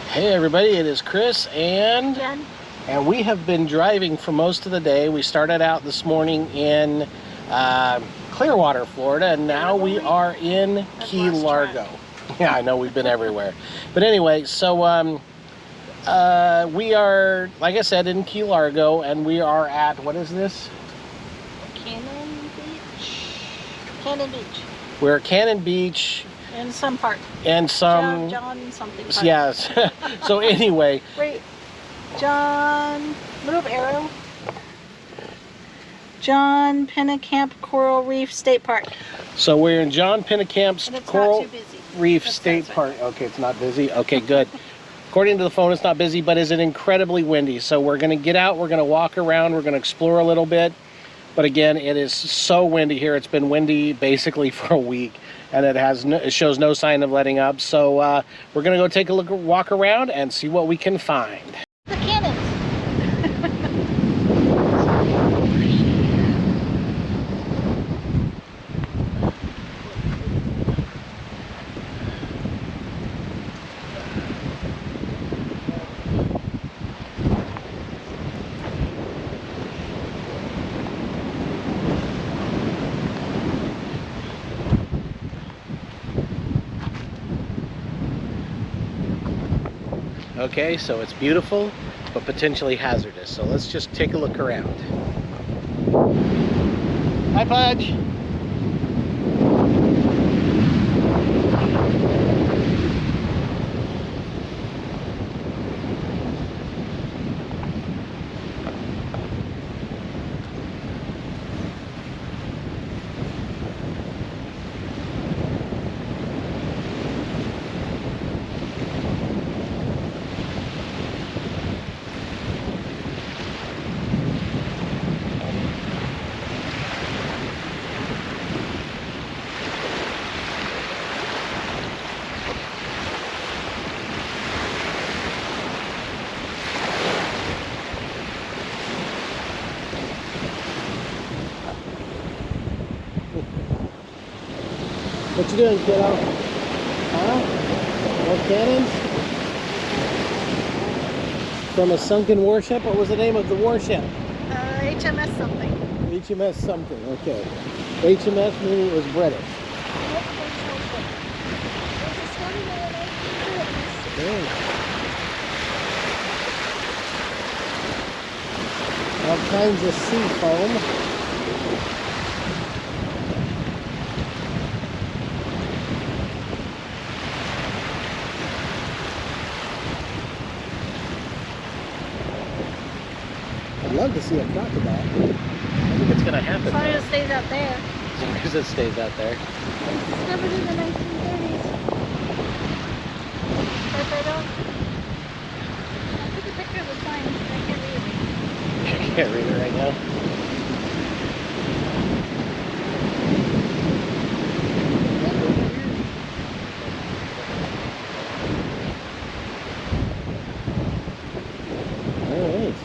Hey everybody, it is Chris and Jen. we have been driving for most of the day. We started out this morning in Clearwater, Florida, and now we are in Key Largo. Yeah, I know we've been everywhere. But anyway, so we are, like I said, in Key Largo, and we are at, what is this? Cannon Beach. Cannon Beach. We're at Cannon Beach. And some park. And some... John something park. Yes. So anyway... Wait. John... Move arrow. John Pennekamp Coral Reef State Park. So we're in John Pennecamp's Coral Reef That's State right. Park. Okay, it's not busy? Okay, good. According to the phone, it's not busy, but is it incredibly windy? So we're going to get out, we're going to walk around, we're going to explore a little bit. But again, it is so windy here. It's been windy basically for a week, and it shows no sign of letting up. So we're going to go take a walk around and see what we can find. The cannons. Okay, so it's beautiful, but potentially hazardous. So let's just take a look around. Hi, Pudge. What you doing, kiddo? Huh? More cannons? From a sunken warship? What was the name of the warship? HMS something. HMS something, okay. HMS meaning it was British. Okay. All kinds of sea foam. I'd love to see a crocodile. I think it's going to happen. As long as it stays out there. As long as it stays out there. Discovered in the 1930s. But I took a picture of the sign. I can't read it. I can't read it right now. All right.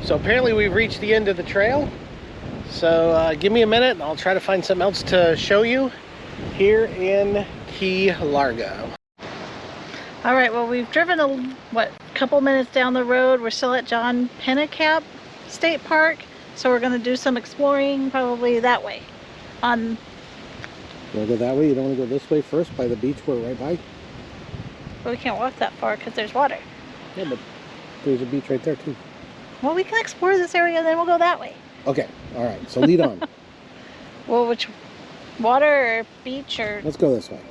So apparently we've reached the end of the trail. So give me a minute and I'll try to find something else to show you here in Key Largo. All right, well, we've driven a couple minutes down the road. We're still at John Pennekamp State Park, so we're going to do some exploring probably that way. You want to go that way? You don't want to go this way first by the beach we're right by? But we can't walk that far because there's water. Yeah, but there's a beach right there too. Well, we can explore this area and then we'll go that way. Okay, all right, so lead on. Well, which water or beach or... Let's go this way.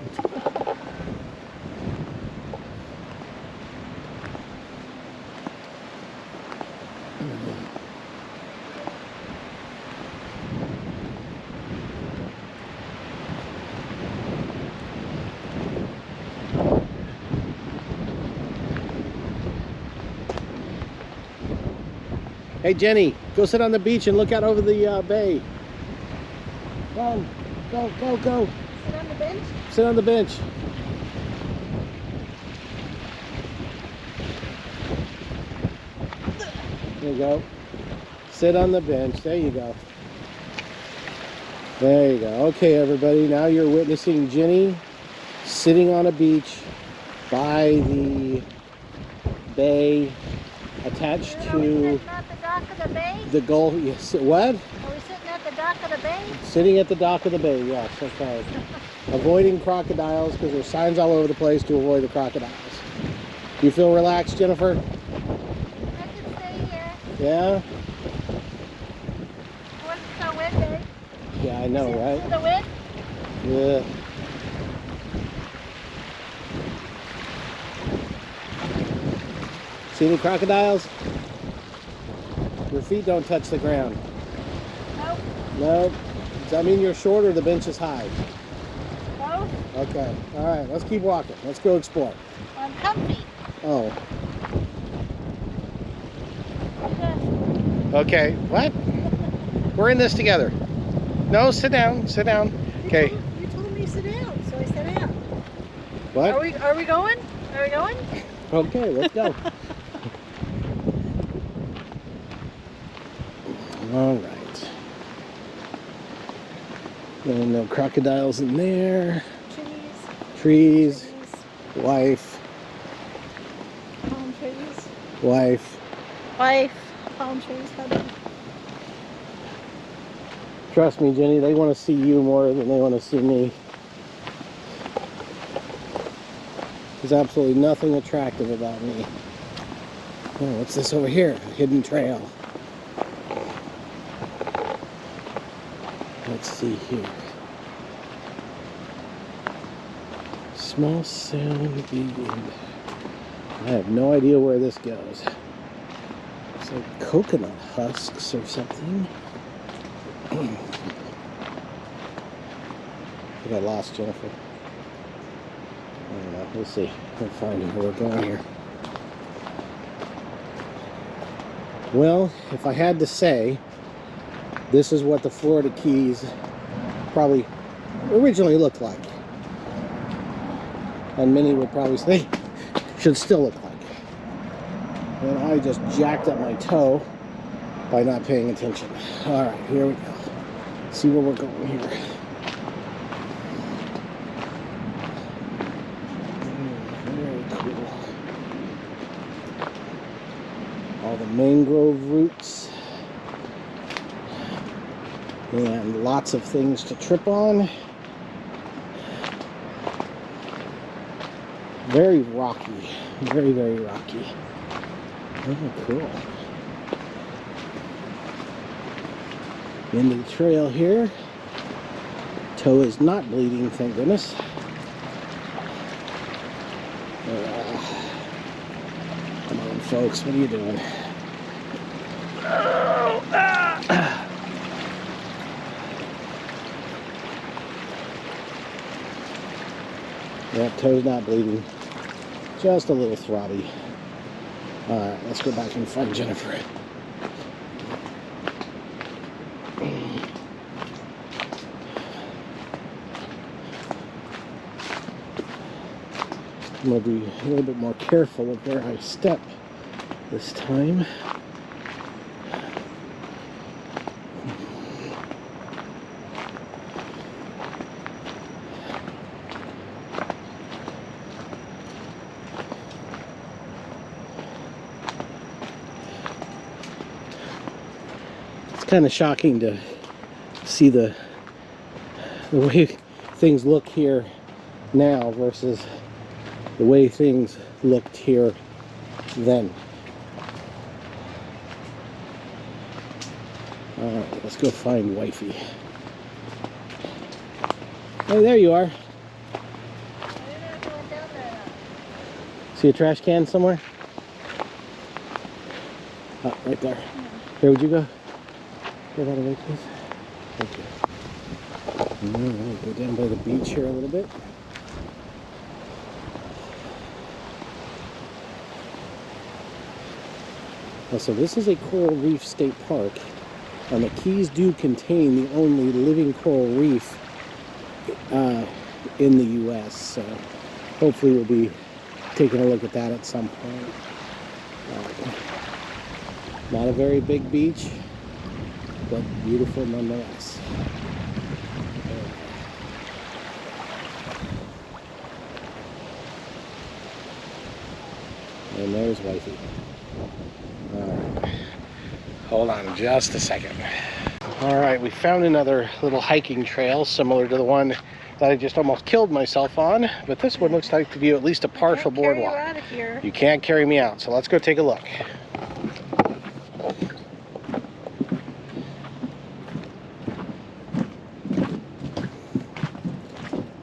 Hey Jenny, go sit on the beach and look out over the bay. Go, go, go, go. Sit on the bench? Sit on the bench. There you go. Sit on the bench. There you go. There you go. Okay, everybody, now you're witnessing Jenny sitting on a beach by the bay attached Are we to sitting at the dock of the bay? the Gulf. Yes, what? Are we sitting at the dock of the bay? Sitting at the dock of the bay, yes, that's right. Avoiding crocodiles because there's signs all over the place to avoid the crocodiles. Do you feel relaxed, Jennifer? I can stay here. Yeah? It wasn't so windy. Yeah, I know, See right? the wind? Yeah. See any crocodiles? Your feet don't touch the ground. Nope. No. Does that mean you're short or the bench is high? Both. Okay. All right. Let's keep walking. Let's go explore. I'm comfy. Oh. Okay. Okay. What? We're in this together. No, sit down. Sit down. Okay. You told me to sit down, so I sat down. What? Are we going? Are we going? Okay. Let's go. All right. No crocodiles in there. Trees. Wife. Palm trees. Wife. Palm trees. Hubby. Trust me, Jenny, they want to see you more than they want to see me. There's absolutely nothing attractive about me. Oh, what's this over here? A hidden trail. Let's see here. Small sound, big end. I have no idea where this goes. It's like coconut husks or something. I think I lost Jennifer. I don't know. We'll see. We'll find where we're going here. Well, if I had to say, this is what the Florida Keys probably originally looked like. And many would probably say should still look like. And I just jacked up my toe by not paying attention. All right, here we go. See where we're going here. Very cool. All the mangrove roots. And lots of things to trip on. Very rocky. Very, very rocky. Oh, cool. End of the trail here. Toe is not bleeding, thank goodness. Come on, folks, what are you doing? Oh, ah. Yeah, toe's not bleeding. Just a little throbby. Alright, let's go back and find Jennifer. I'm going to be a little bit more careful of where I step this time. It's kind of shocking to see the way things look here now versus the way things looked here then. Alright, let's go find wifey. Hey, there you are. See a trash can somewhere? Oh, right there. Here, would you go? Get out of the way, please. Thank you. Alright, go down by the beach here a little bit. So this is a coral reef state park, and the Keys do contain the only living coral reef in the U.S. So hopefully we'll be taking a look at that at some point. Not a very big beach, but beautiful nonetheless. And there's wifey. Alright. Hold on just a second. Alright, we found another little hiking trail similar to the one that I just almost killed myself on. But this one looks like to be at least a partial boardwalk. You out of here. You can't carry me out, so let's go take a look.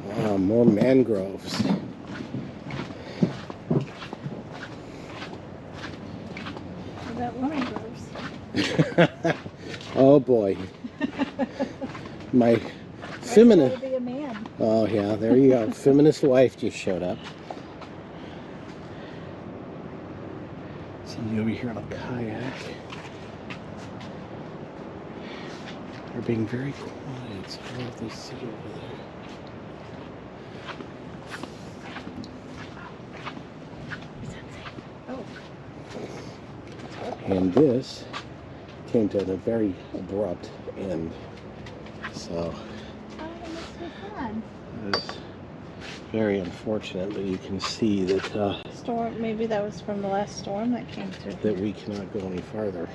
Wow, more mangroves. What about lemon groves? Oh boy. My feminist. Be a man. Oh yeah, there you go. Feminist wife just showed up. Somebody over here on a kayak. They're being very quiet, so I don't know if they see over there. Oh. And this came to a very abrupt end. So it's very unfortunate, but you can see that Storm. Maybe that was from the last storm that came through. that we cannot go any farther.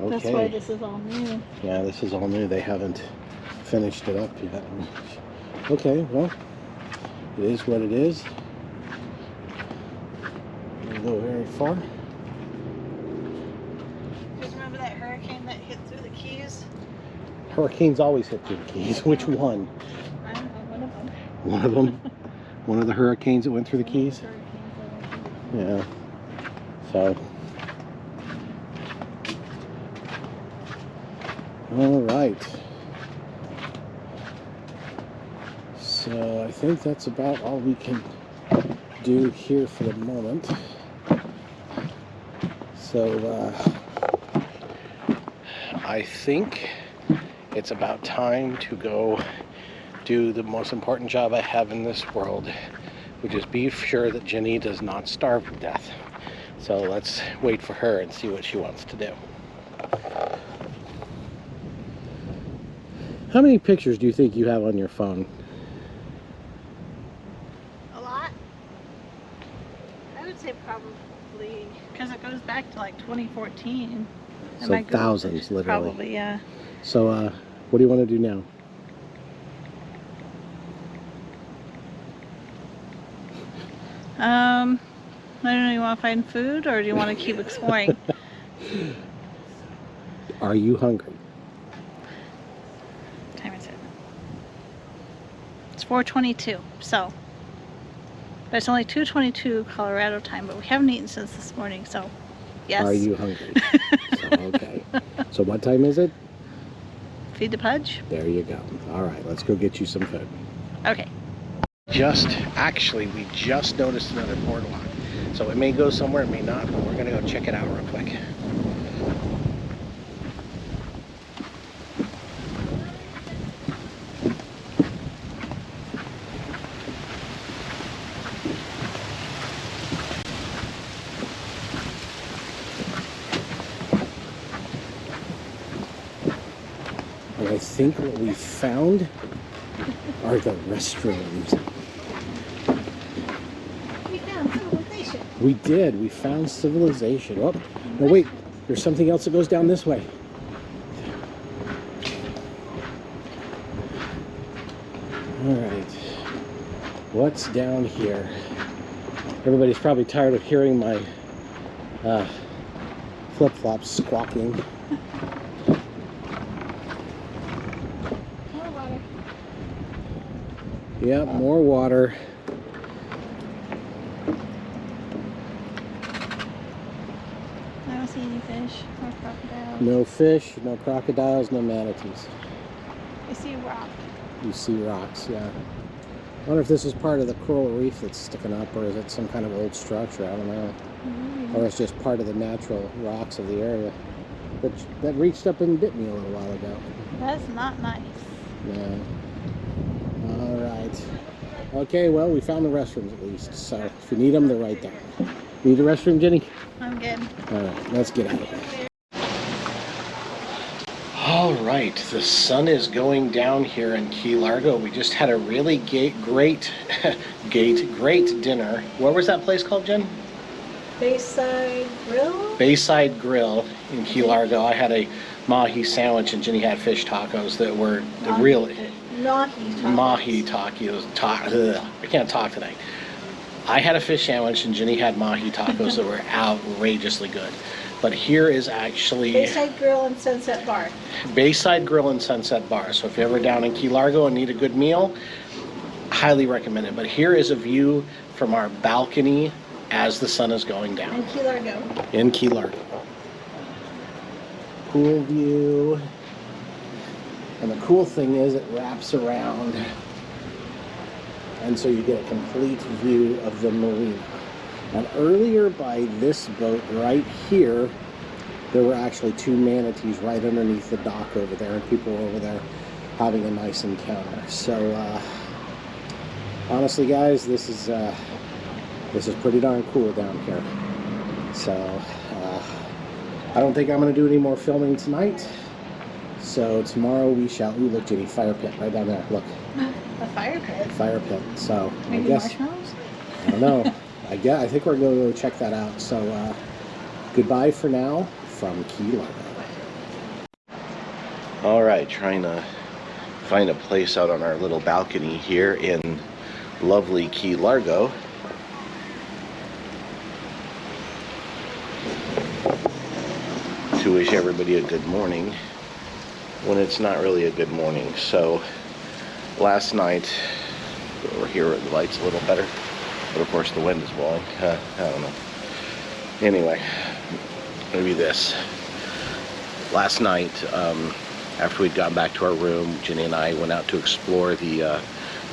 Okay. That's why this is all new. Yeah, this is all new. They haven't finished it up yet. Okay, well, it is what it is. Didn't go very far. You guys remember that hurricane that hit through the Keys? Hurricanes always hit through the Keys. Which one? I don't know, one of them. One of them? One of the hurricanes that went through the Keys? Yeah. So. All right. So I think that's about all we can do here for the moment. So I think it's about time to go do the most important job I have in this world, which is be sure that Jenny does not starve to death. So let's wait for her and see what she wants to do. How many pictures do you think you have on your phone? A lot? I would say probably, because it goes back to like 2014. And So thousands, literally. Probably, yeah. So what do you want to do now? I don't know, you want to find food or do you want to keep exploring? Are you hungry? What time is it? It's 4:22, so. But it's only 2:22 Colorado time, but we haven't eaten since this morning, so yes. Are you hungry? So, okay. So what time is it? Feed the pudge? There you go. All right, let's go get you some food. Okay. We just noticed another boardwalk. So it may go somewhere, it may not, but we're gonna go check it out real quick. And I think what we found are the restrooms. We found civilization. We did. We found civilization. Oh, no, wait. There's something else that goes down this way. All right. What's down here? Everybody's probably tired of hearing my flip-flops squawking. More water. Yep, more water. I don't see any fish or crocodiles. No fish, no crocodiles, no manatees. I see a rock. You see rocks, yeah. I wonder if this is part of the coral reef that's sticking up, or is it some kind of old structure? I don't know. Or it's just part of the natural rocks of the area that reached up and bit me a little while ago. That's not nice. No. All right. Okay, well, we found the restrooms at least. So if you need them, they're right there. Need a restroom, Jenny? I'm good. All right, let's get out of here. All right, the sun is going down here in Key Largo. We just had a really great dinner. What was that place called, Jen? Bayside Grill? Bayside Grill in Key Largo. I had a mahi sandwich and Jenny had fish tacos that were really mahi tacos. I can't talk tonight. I had a fish sandwich and Jenny had mahi tacos that were outrageously good. But here is actually Bayside Grill and Sunset Bar. Bayside Grill and Sunset Bar. So if you're ever down in Key Largo and need a good meal, highly recommend it. But here is a view from our balcony as the sun is going down. In Key Largo. In Key Largo. Cool view. And the cool thing is it wraps around. And so you get a complete view of the marina. And earlier by this boat right here, there were actually 2 manatees right underneath the dock over there, and people were over there having a nice encounter. So honestly guys, this is pretty darn cool down here. So I don't think I'm going to do any more filming tonight. So tomorrow we shall, ooh look Jenny, fire pit right down there, look. A fire pit? Fire pit, so Maybe I guess, marshmallows? I don't know. I think we're going to go check that out. So goodbye for now from Key Largo. All right, trying to find a place out on our little balcony here in lovely Key Largo. To wish everybody a good morning when it's not really a good morning. So last night, over here where the light's a little better, but of course the wind is blowing. I don't know. Anyway, maybe this. Last night, after we'd gotten back to our room, Jenny and I went out to explore the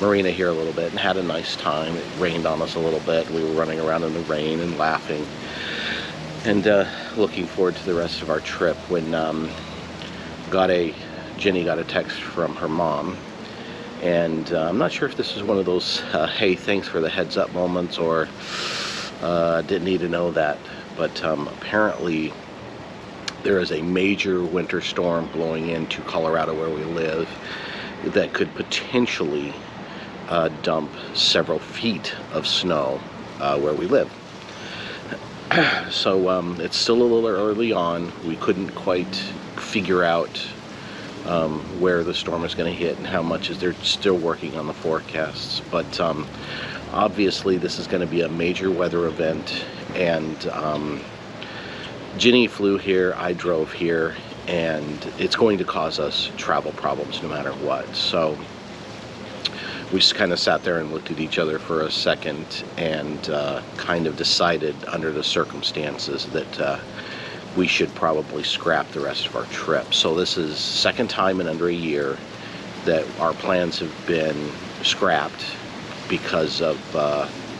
marina here a little bit and had a nice time. It rained on us a little bit. We were running around in the rain and laughing and looking forward to the rest of our trip when Jenny got a text from her mom. And I'm not sure if this is one of those, hey, thanks for the heads up moments, or didn't need to know that. But apparently there is a major winter storm blowing into Colorado where we live that could potentially dump several feet of snow where we live. So it's still a little early on. We couldn't quite figure out where the storm is going to hit and how much is. They're still working on the forecasts, but obviously this is going to be a major weather event. And Jenny flew here, I drove here, and it's going to cause us travel problems no matter what. So we just kind of sat there and looked at each other for a second and kind of decided under the circumstances that we should probably scrap the rest of our trip. So this is second time in under a year that our plans have been scrapped because of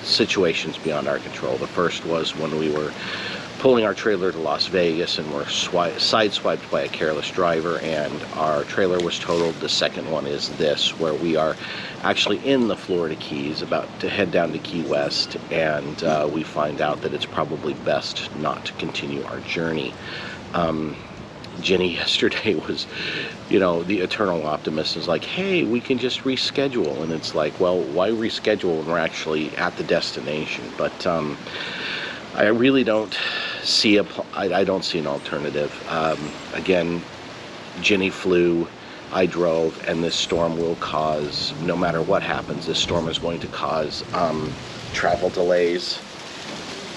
situations beyond our control. The first was when we were pulling our trailer to Las Vegas and were sideswiped by a careless driver and our trailer was totaled. The second one is this, where we are actually in the Florida Keys, about to head down to Key West, and we find out that it's probably best not to continue our journey. Jenny yesterday was, you know, the eternal optimist, is like, hey, we can just reschedule. And it's like, well, why reschedule when we're actually at the destination? But I really don't see I don't see an alternative. Again, Jenny flew, I drove, and this storm will cause, no matter what happens, this storm is going to cause travel delays.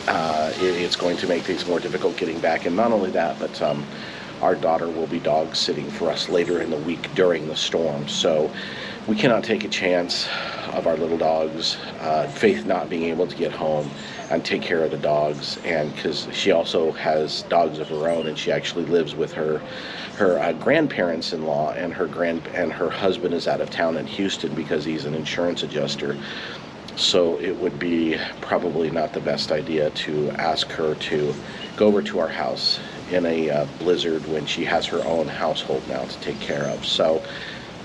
It's going to make things more difficult getting back. And not only that, but our daughter will be dog sitting for us later in the week during the storm. So we cannot take a chance of our little dogs, Faith not being able to get home and take care of the dogs. And because she also has dogs of her own, and she actually lives with her grandparents-in-law, and her husband is out of town in Houston because he's an insurance adjuster. So it would be probably not the best idea to ask her to go over to our house in a blizzard when she has her own household now to take care of. So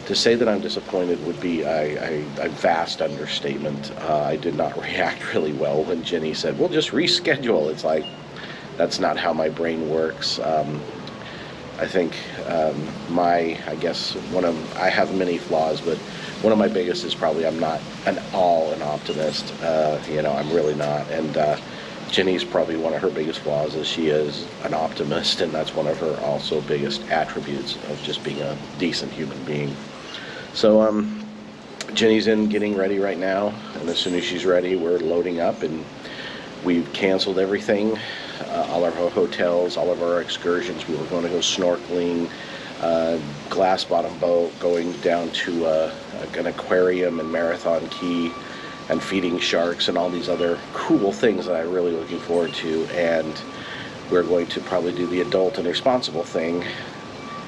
to say that I'm disappointed would be a vast understatement. I did not react really well when Jenny said, we'll just reschedule. It's like, that's not how my brain works. I think I guess I have many flaws, but one of my biggest is probably I'm not an optimist. I'm really not. And Jenny's probably one of her biggest flaws is she is an optimist, and that's one of her also biggest attributes of just being a decent human being. So Jenny's in getting ready right now, and as soon as she's ready, we're loading up, and we've canceled everything, all of our hotels, all of our excursions. We were going to go snorkeling, glass bottom boat, going down to an aquarium in Marathon Key, and feeding sharks and all these other cool things that I'm really looking forward to. And we're going to probably do the adult and responsible thing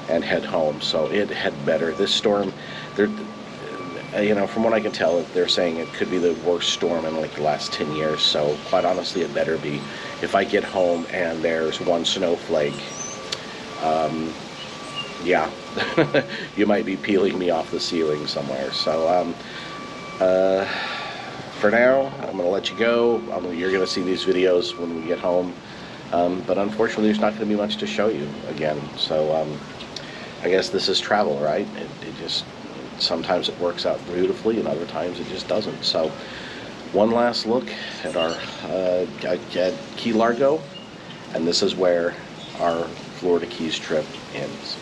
and head home. So it had better. This storm, from what I can tell, they're saying it could be the worst storm in like the last 10 years. So quite honestly, it better be. If I get home and there's one snowflake, yeah, you might be peeling me off the ceiling somewhere. So for now, I'm going to let you go. You're going to see these videos when we get home. But unfortunately, there's not going to be much to show you again. So I guess this is travel, right? It just, sometimes it works out beautifully, and other times it just doesn't. So one last look at our at Key Largo, and this is where our Florida Keys trip ends.